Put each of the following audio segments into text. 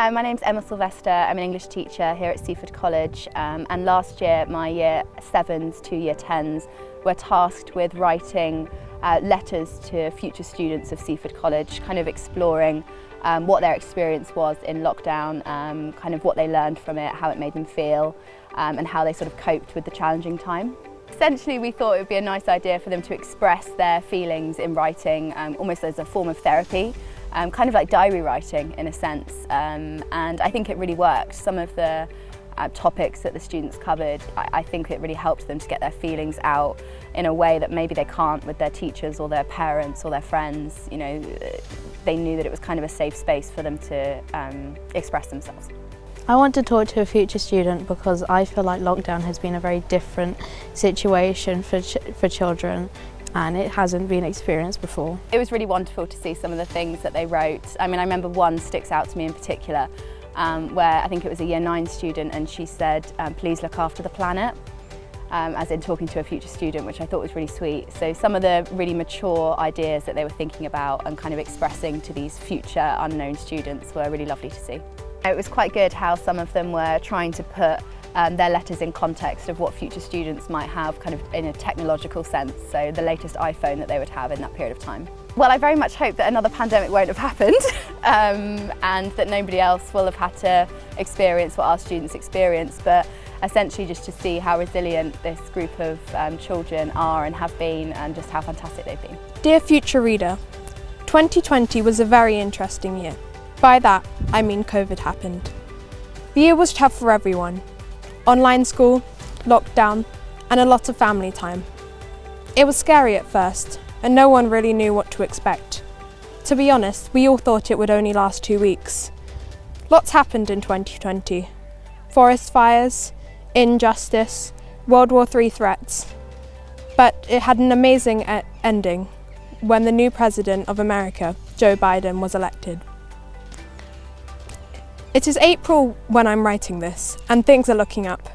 My name's Silvester. I'm an English teacher here at Seaford College, and last year my Year 7s to Year 10s were tasked with writing letters to future students of Seaford College, kind of exploring what their experience was in lockdown, kind of what they learned from it, how it made them feel, and how they sort of coped with the challenging time. Essentially, we thought it would be a nice idea for them to express their feelings in writing, almost as a form of therapy. Kind of like diary writing in a sense, and I think it really worked. Some of the topics that the students covered, I think it really helped them to get their feelings out in a way that maybe they can't with their teachers or their parents or their friends. You know, they knew that it was kind of a safe space for them to express themselves. I want to talk to a future student because I feel like lockdown has been a very different situation for children, and it hasn't been experienced before. It was really wonderful to see some of the things that they wrote. I mean, I remember one sticks out to me in particular, where I think it was a Year 9 student, and she said, please look after the planet, as in talking to a future student, which I thought was really sweet. So some of the really mature ideas that they were thinking about and kind of expressing to these future unknown students were really lovely to see. It was quite good how some of them were trying to put their letters in context of what future students might have kind of in a technological sense, so the latest iPhone that they would have in that period of time. Well, I very much hope that another pandemic won't have happened and that nobody else will have had to experience what our students experienced, but essentially just to see how resilient this group of children are and have been, and just how fantastic they've been. Dear future reader, 2020 was a very interesting year. By that, I mean COVID happened. The year was tough for everyone. Online school, lockdown, and a lot of family time. It was scary at first, and no one really knew what to expect. To be honest, we all thought it would only last 2 weeks. Lots happened in 2020. Forest fires, injustice, World War III threats. But it had an amazing ending when the new President of America, Joe Biden, was elected. It is April when I'm writing this, and things are looking up.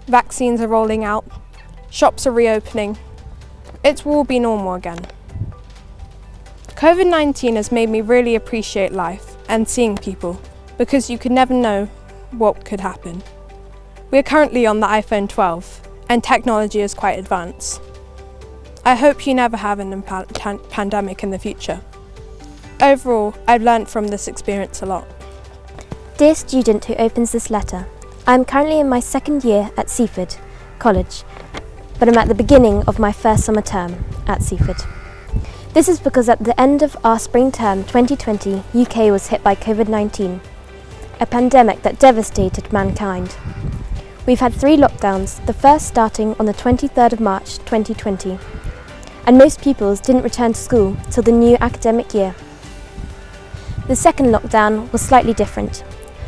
Vaccines are rolling out, shops are reopening. It will be normal again. COVID-19 has made me really appreciate life and seeing people, because you could never know what could happen. We are currently on the iPhone 12, and technology is quite advanced. I hope you never have an pandemic in the future. Overall, I've learned from this experience a lot. Dear student who opens this letter, I am currently in my 2nd year at Seaford College, but I'm at the beginning of my first summer term at Seaford. This is because at the end of our spring term 2020, UK was hit by COVID-19, a pandemic that devastated mankind. We've had 3 lockdowns, the first starting on the 23rd of March 2020, and most pupils didn't return to school till the new academic year. The second lockdown was slightly different,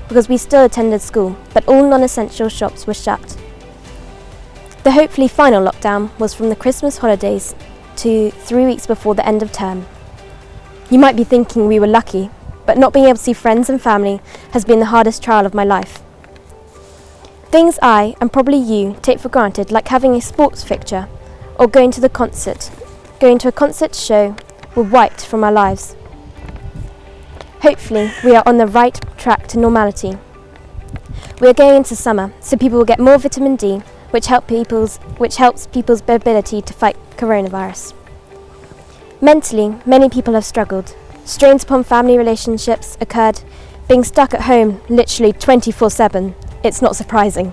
because we still attended school, but all non-essential shops were shut. The hopefully final lockdown was from the Christmas holidays to 3 weeks before the end of term. You might be thinking we were lucky, but not being able to see friends and family has been the hardest trial of my life. Things I, and probably you, take for granted, like having a sports fixture or going to a concert show, were wiped from our lives. Hopefully, we are on the right track to normality. We are going into summer, so people will get more vitamin D, which helps people's ability to fight coronavirus. Mentally, many people have struggled. Strains upon family relationships occurred, being stuck at home literally 24/7. It's not surprising.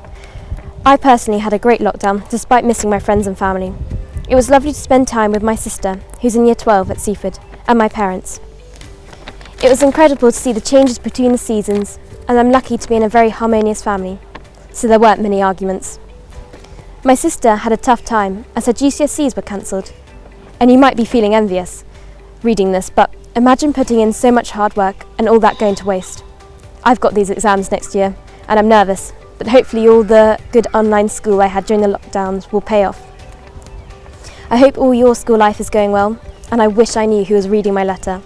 I personally had a great lockdown, despite missing my friends and family. It was lovely to spend time with my sister, who's in Year 12 at Seaford, and my parents. It was incredible to see the changes between the seasons, and I'm lucky to be in a very harmonious family, so there weren't many arguments. My sister had a tough time as her GCSEs were cancelled, and you might be feeling envious reading this, but imagine putting in so much hard work and all that going to waste. I've got these exams next year, and I'm nervous, but hopefully all the good online school I had during the lockdowns will pay off. I hope all your school life is going well, and I wish I knew who was reading my letter.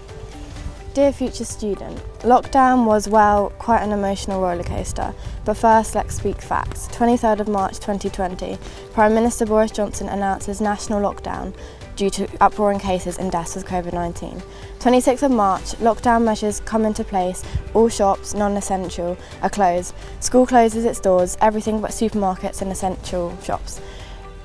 Dear future student, lockdown was, well, quite an emotional rollercoaster, but first let's speak facts. 23rd of March 2020, Prime Minister Boris Johnson announces national lockdown, due to uproaring cases and deaths with COVID-19. 26th of March, lockdown measures come into place. All shops, non-essential, are closed. School closes its doors, everything but supermarkets and essential shops.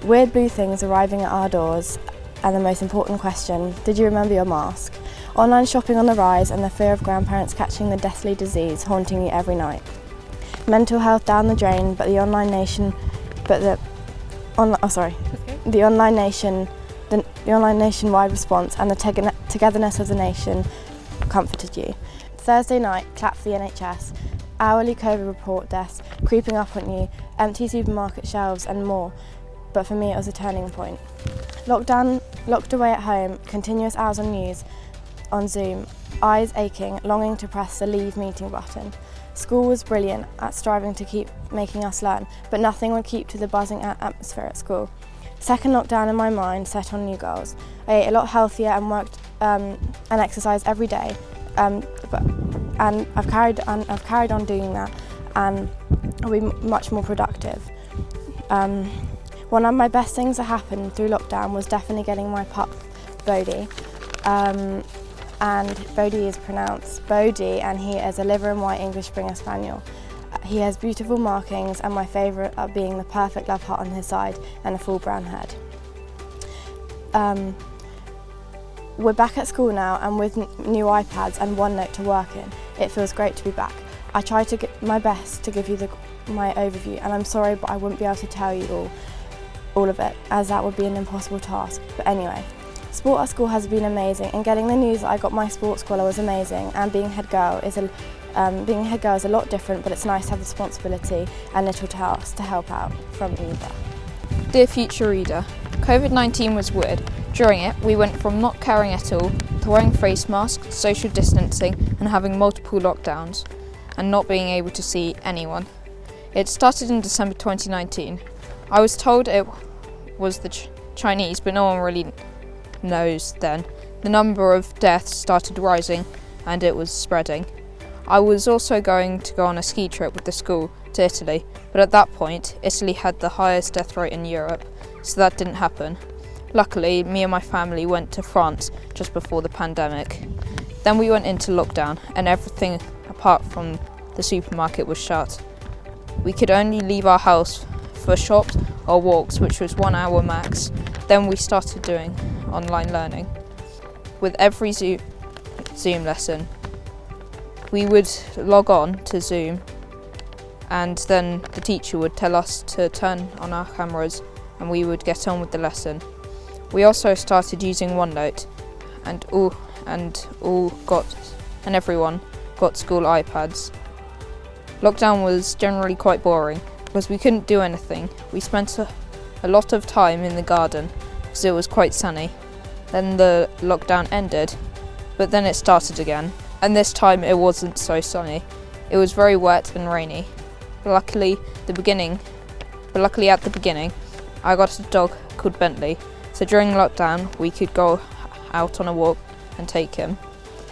Weird blue things arriving at our doors, and the most important question, did you remember your mask? Online shopping on the rise and the fear of grandparents catching the deathly disease haunting you every night. Mental health down the drain, but the online nationwide response and the togetherness of the nation comforted you. Thursday night, clap for the NHS, hourly COVID report deaths creeping up on you, empty supermarket shelves and more. But for me it was a turning point. Lockdown, locked away at home, continuous hours on news, on Zoom, eyes aching, longing to press the leave meeting button. School was brilliant at striving to keep making us learn, but nothing would keep to the buzzing atmosphere at school. Second lockdown in my mind set on new goals. I ate a lot healthier and worked and exercised every day, and I've carried on doing that, and I'll be much more productive. One of my best things that happened through lockdown was definitely getting my pup, Bodhi. And Bodhi is pronounced Bodhi, and he is a liver and white English Springer Spaniel. He has beautiful markings, and my favourite are being the perfect love heart on his side and a full brown head. We're back at school now, and with new iPads and OneNote to work in, it feels great to be back. I tried to get my best to give you my overview, and I'm sorry but I wouldn't be able to tell you all of it, as that would be an impossible task. But anyway, sport at school has been amazing, and getting the news that I got my sports collar was amazing, and being head girl is a lot different, but it's nice to have responsibility and little tasks to help out. From Eva. Dear future reader, COVID-19 was weird. During it, we went from not caring at all to wearing face masks, social distancing and having multiple lockdowns and not being able to see anyone. It started in December 2019. I was told it was the Chinese, but no one really knows then. The number of deaths started rising and it was spreading. I was also going to go on a ski trip with the school to Italy, but at that point, Italy had the highest death rate in Europe, so that didn't happen. Luckily, me and my family went to France just before the pandemic. Then we went into lockdown and everything apart from the supermarket was shut. We could only leave our house for shops or walks, which was 1 hour max. Then we started doing online learning. With every Zoom lesson, we would log on to Zoom and then the teacher would tell us to turn on our cameras and we would get on with the lesson. We also started using OneNote and everyone got school iPads. Lockdown was generally quite boring because we couldn't do anything. We spent a lot of time in the garden because it was quite sunny. Then the lockdown ended, but then it started again, and this time it wasn't so sunny. It was very wet and rainy. But luckily at the beginning, I got a dog called Bentley, so during lockdown we could go out on a walk and take him.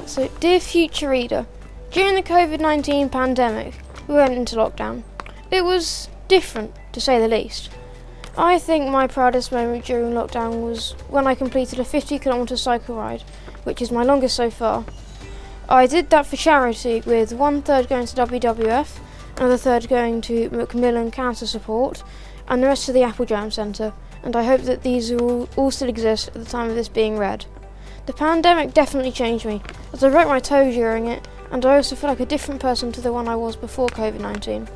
So, dear future reader, during the COVID-19 pandemic, we went into lockdown. It was different, to say the least. I think my proudest moment during lockdown was when I completed a 50-kilometre cycle ride, which is my longest so far. I did that for charity, with 1/3 going to WWF, another third going to Macmillan Cancer Support, and the rest to the Applegate Centre, and I hope that these all still exist at the time of this being read. The pandemic definitely changed me, as I broke my toe during it, and I also feel like a different person to the one I was before COVID-19.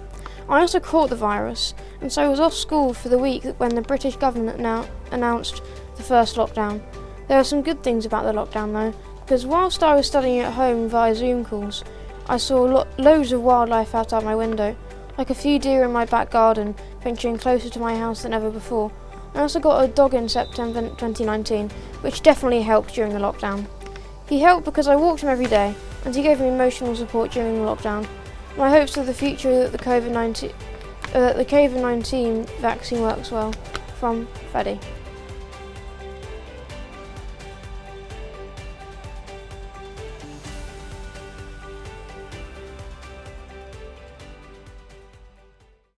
I also caught the virus, and so I was off school for the week when the British government now announced the first lockdown. There are some good things about the lockdown though, because whilst I was studying at home via Zoom calls, I saw loads of wildlife outside my window, like a few deer in my back garden, venturing closer to my house than ever before. I also got a dog in September 2019, which definitely helped during the lockdown. He helped because I walked him every day, and he gave me emotional support during the lockdown. My hopes for the future are that the COVID-19 vaccine works well. From Freddie.